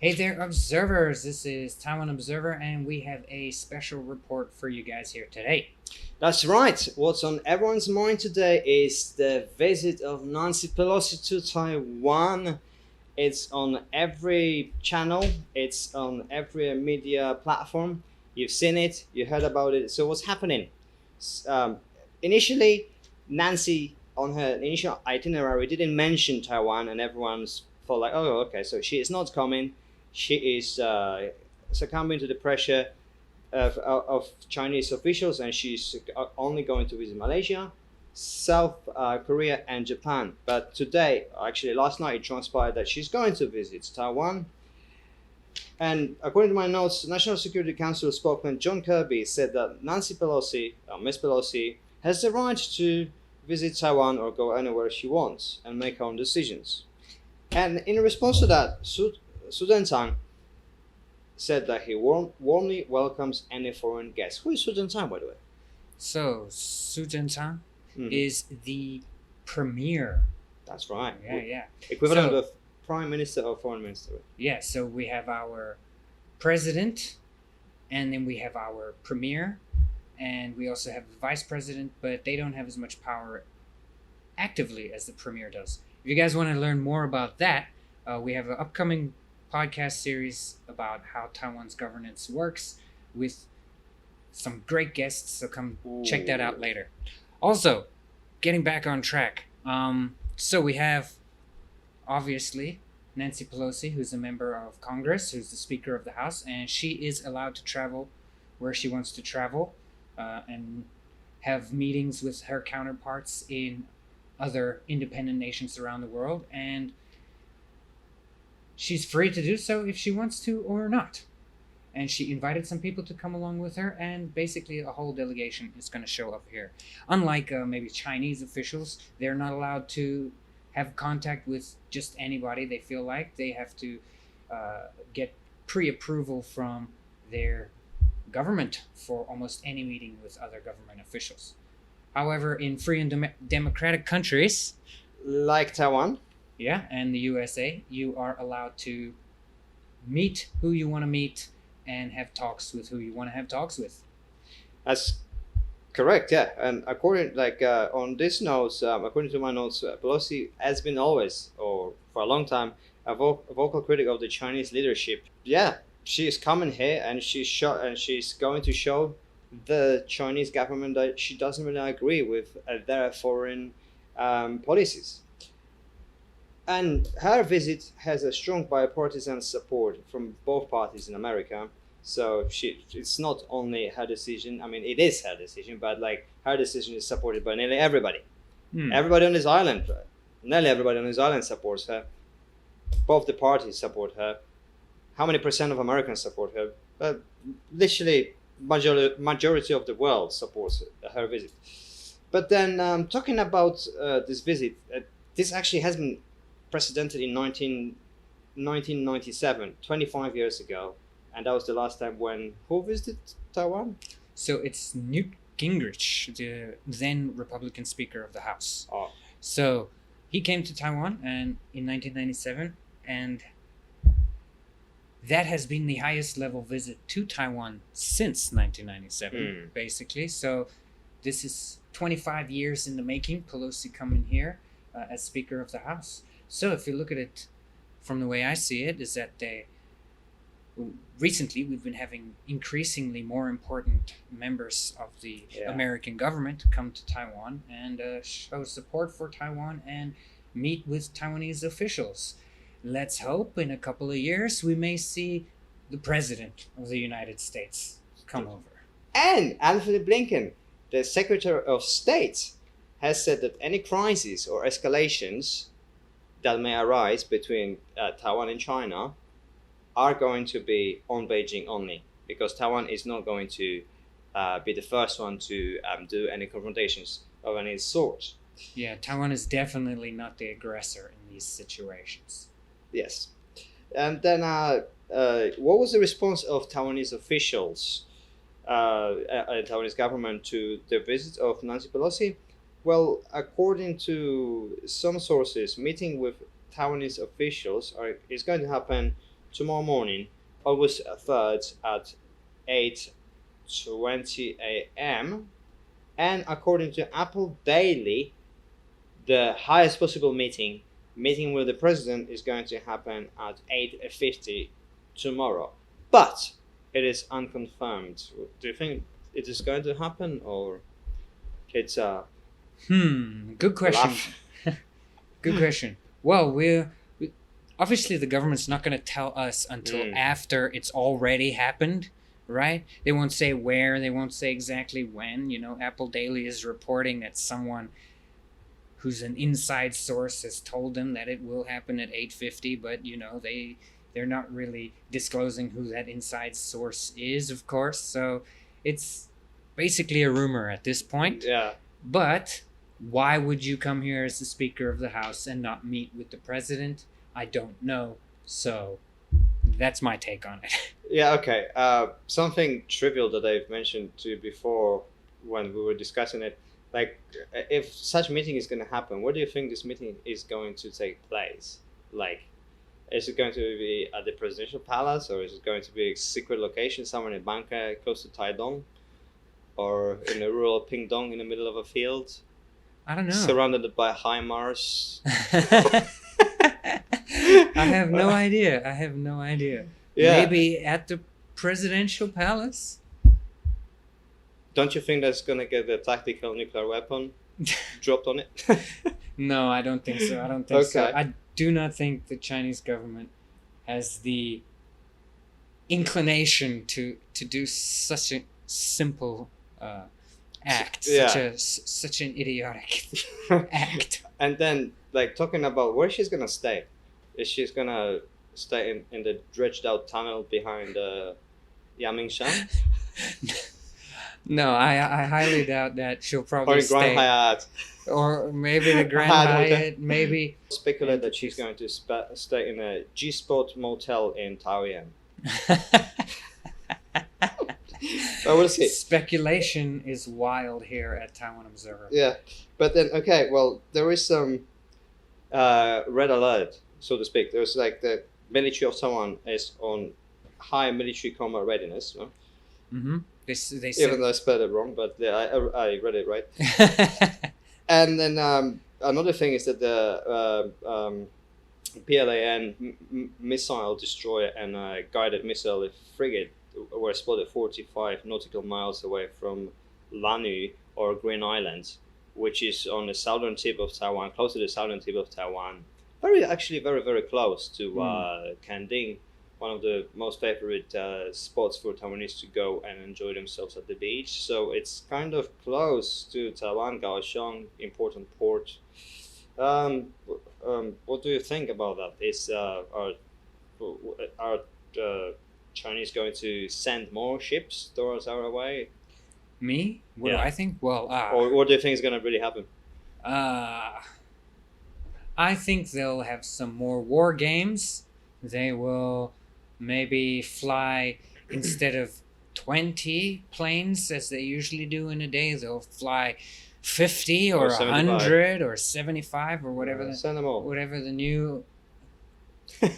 Hey there, observers. This is Taiwan Observer, and we have a special report for you guys here today. That's right. What's on everyone's mind today is the visit of Nancy Pelosi to Taiwan. It's on every channel, it's on every media platform. You've seen it, you heard about it. So, what's happening? Initially, Nancy, on her initial itinerary, didn't mention Taiwan, and everyone's thought, like, oh, okay, so she is not coming. She is succumbing to the pressure of Chinese officials, and she's only going to visit Malaysia, South Korea, and Japan. But today, actually last night, it transpired that she's going to visit Taiwan. And according to my notes, National Security Council spokesman John Kirby said that Nancy Pelosi, Miss Pelosi, has the right to visit Taiwan or go anywhere she wants and make her own decisions. And in response to that, Su Tang said that he warmly welcomes any foreign guest. Who is Su Tang, by the way? So, Su Zhentang Mhm. is the premier. That's right. Yeah. Equivalent So- of prime minister or foreign minister. Yeah, so we have our president, and then we have our premier, and we also have the vice president, but they don't have as much power actively as the premier does. If you guys want to learn more about that, we have an upcoming podcast series about how Taiwan's governance works with some great guests, so come check that out later. Also, getting back on track. So we have, obviously, Nancy Pelosi, who's a member of Congress, who's the Speaker of the House, and she is allowed to travel where she wants to travel and have meetings with her counterparts in other independent nations around the world, and she's free to do so if she wants to or not. And she invited some people to come along with her, and basically a whole delegation is going to show up here. Unlike maybe Chinese officials, they're not allowed to have contact with just anybody they feel like. They have to get pre-approval from their government for almost any meeting with other government officials. However, in free and democratic countries, Like Taiwan. yeah, and the USA, you are allowed to meet who you want to meet and have talks with who you want to have talks with. That's correct, yeah. And according, on this notes, according to my notes, Pelosi has been always, or for a long time, a vocal critic of the Chinese leadership. Yeah, she is coming here, and she's going to show the Chinese government that she doesn't really agree with their foreign policies. And her visit has a strong bipartisan support from both parties in America. So it's not only her decision. I mean, it is her decision, but like her decision is supported by nearly everybody. Everybody on this island, nearly everybody on this island supports her. Both the parties support her. How many percent of Americans support her? Literally, majority of the world supports her visit. But then, talking about this visit, this actually has been precedented in 1997, 25 years ago, and that was the last time when who visited Taiwan? So it's Newt Gingrich, the then Republican Speaker of the House. Oh. So he came to Taiwan and in 1997, and that has been the highest level visit to Taiwan since 1997, basically. So this is 25 years in the making, Pelosi coming here as Speaker of the House. So if you look at it from the way I see it, is that recently we've been having increasingly more important members of the American government come to Taiwan and show support for Taiwan and meet with Taiwanese officials. Let's hope in a couple of years we may see the President of the United States come over. And Anthony Blinken, the Secretary of State, has said that any crisis or escalations that may arise between Taiwan and China are going to be on Beijing only, because Taiwan is not going to be the first one to do any confrontations of any sort. Yeah, Taiwan is definitely not the aggressor in these situations. Yes. And then what was the response of Taiwanese officials, Taiwanese government, to the visit of Nancy Pelosi? Well, according to some sources, meeting with Taiwanese officials is going to happen tomorrow morning, August 3rd at 8:20 a.m. And according to Apple Daily, the highest possible meeting with the president is going to happen at 8:50 tomorrow. But it is unconfirmed. Do you think it is going to happen, or it's a Good question. bluff? Good question. Well, obviously the government's not going to tell us until after it's already happened, right? They won't say where, they won't say exactly when. You know, Apple Daily is reporting that someone who's an inside source has told them that it will happen at 8:50, but you know, they're not really disclosing who that inside source is, of course. So it's basically a rumor at this point. Yeah. But why would you come here as the Speaker of the House and not meet with the President? I don't know. So that's my take on it. Yeah, okay. Something trivial that I've mentioned to you before when we were discussing it, like if such meeting is going to happen, where do you think this meeting is going to take place? Like, is it going to be at the presidential palace, or is it going to be a secret location somewhere in Bangka close to Taiwan, or in a rural Pingdong in the middle of a field, I don't know. surrounded by HIMARS? I have no idea. Yeah. Maybe at the presidential palace? Don't you think that's going to get a tactical nuclear weapon dropped on it? No, I don't think so. So. Okay. I do not think the Chinese government has the inclination to do such a simple act, Yeah. such an idiotic act. And then, like, talking about where she's gonna stay, is she's gonna stay in the dredged out tunnel behind Yamingshan, No, I highly doubt that. She'll or probably in Grand stay, Hyatt? or maybe the Grand Hyatt Hotel. Hyatt, maybe. Speculate that she's going to stay in a G-Spot motel in Taoyuan. But we'll see. Speculation is wild here at Taiwan Observer. Yeah, but then okay, well, there is some red alert, so to speak. There's like the military of Taiwan is on high military combat readiness. No? Mm-hmm. They Even said. though I spelled it wrong, but yeah, I read it right. And then another thing is that the PLAN missile destroyer and guided missile frigate were spotted 45 nautical miles away from Lanu, or Green Island, which is on the southern tip of Taiwan, close to the southern tip of Taiwan. Actually very, very close to Kanding, one of the most favorite spots for Taiwanese to go and enjoy themselves at the beach. So it's kind of close to Taiwan, Kaohsiung, important port. What do you think about that? Are Chinese going to send more ships towards our way? Me? What do Yeah. I think? Well, Or what do you think is going to really happen? I think they'll have some more war games. They will maybe fly, instead of 20 planes as they usually do in a day, they'll fly 50 or 100 or 75 or whatever Send them all. whatever the new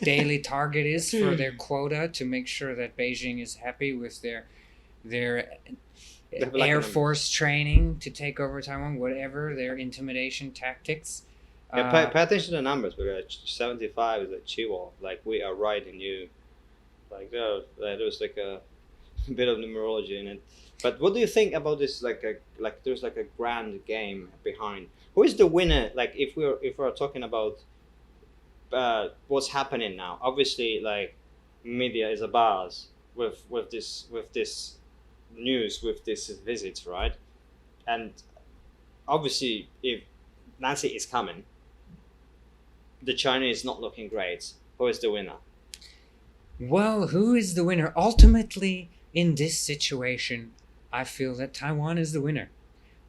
daily target is for their quota, to make sure that Beijing is happy with their have like Air an- Force training to take over Taiwan, whatever their intimidation tactics. Yeah, pay attention to the numbers, because 75 is a chihuahua. Like, we are riding you. Like, there's like a bit of numerology in it. But what do you think about this? There's like a grand game behind. Who is the winner? Like, if we're talking about what's happening now, obviously, like, media is abuzz with this news, with this visit, right? And obviously, if Nancy is coming, the China is not looking great. Who is the winner? Well, who is the winner? Ultimately, in this situation, I feel that Taiwan is the winner.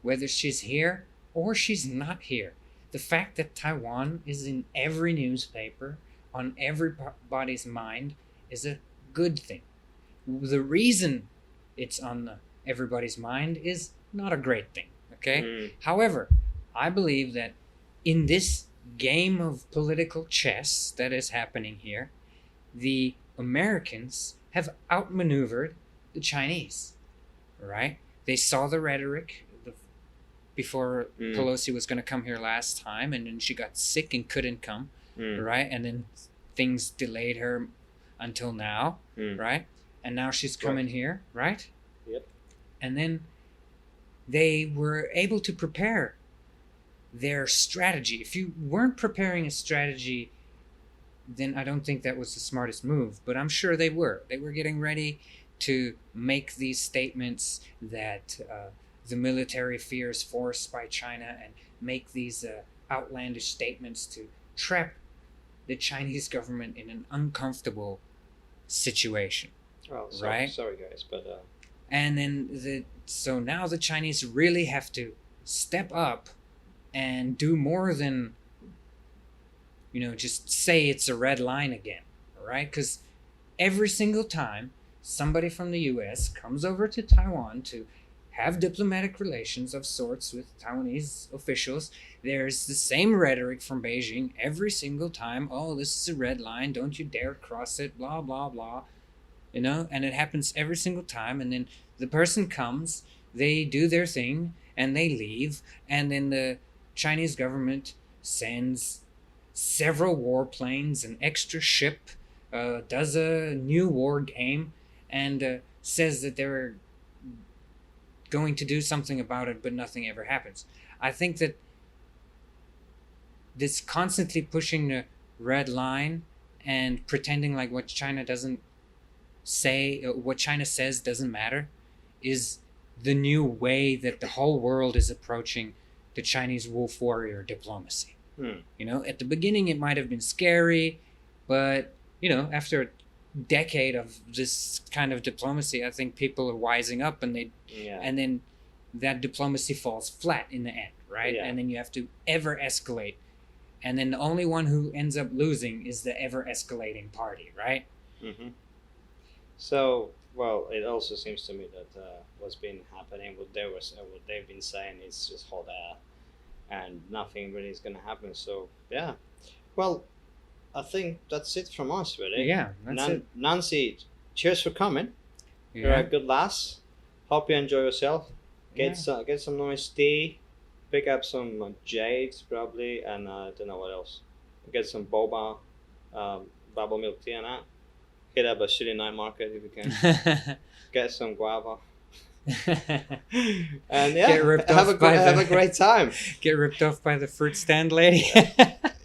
Whether she's here or she's not here. The fact that Taiwan is in every newspaper, on everybody's mind, is a good thing. The reason it's on everybody's mind is not a great thing, okay? However, I believe that in this game of political chess that is happening here, the Americans have outmaneuvered the Chinese, right? They saw the rhetoric before Pelosi was going to come here last time, and then she got sick and couldn't come, right? And then things delayed her until now, right? And now she's coming here, right? Yep. And then they were able to prepare their strategy. If you weren't preparing a strategy, then I don't think that was the smartest move, but I'm sure they were. They were getting ready to make these statements that the military fears force by China, and make these outlandish statements to trap the Chinese government in an uncomfortable situation. Oh, sorry, right? Sorry, guys, but and then so now the Chinese really have to step up and do more than, you know, just say it's a red line again, right? Because every single time somebody from the U.S. comes over to Taiwan to have diplomatic relations of sorts with Taiwanese officials, there's the same rhetoric from Beijing every single time. Oh, this is a red line, don't you dare cross it, blah blah blah, you know. And it happens every single time, and then the person comes, they do their thing, and they leave, and then the Chinese government sends several warplanes, an extra ship, does a new war game, and says that they're going to do something about it, but nothing ever happens. I think that this constantly pushing the red line and pretending like what China doesn't say, what China says doesn't matter, is the new way that the whole world is approaching the Chinese wolf warrior diplomacy. You know, at the beginning it might have been scary, but, you know, after a decade of this kind of diplomacy, I think people are wising up, and and then that diplomacy falls flat in the end, right? And then you have to ever escalate, and then the only one who ends up losing is the ever escalating party, right? So, well, it also seems to me that what's been happening, what they've been saying, is just hot air, and nothing really is going to happen. So yeah, well, I think that's it from us, really. Yeah, that's it. Nancy, cheers for coming. You're a good lass. Hope you enjoy yourself. Get some nice tea. Pick up some jades probably, and I don't know what else. Get some boba, bubble milk tea and that. Hit up a shitty night market if you can. Get some guava. And yeah, have a great time. Get ripped off by the fruit stand lady.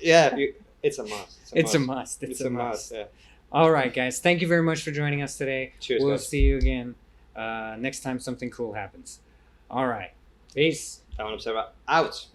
Yeah, it's a must. It's a must. It's a must. Yeah. All right, guys. Thank you very much for joining us today. Cheers, we'll guys. see you again next time something cool happens. All right. Peace. Taiwan Observer out.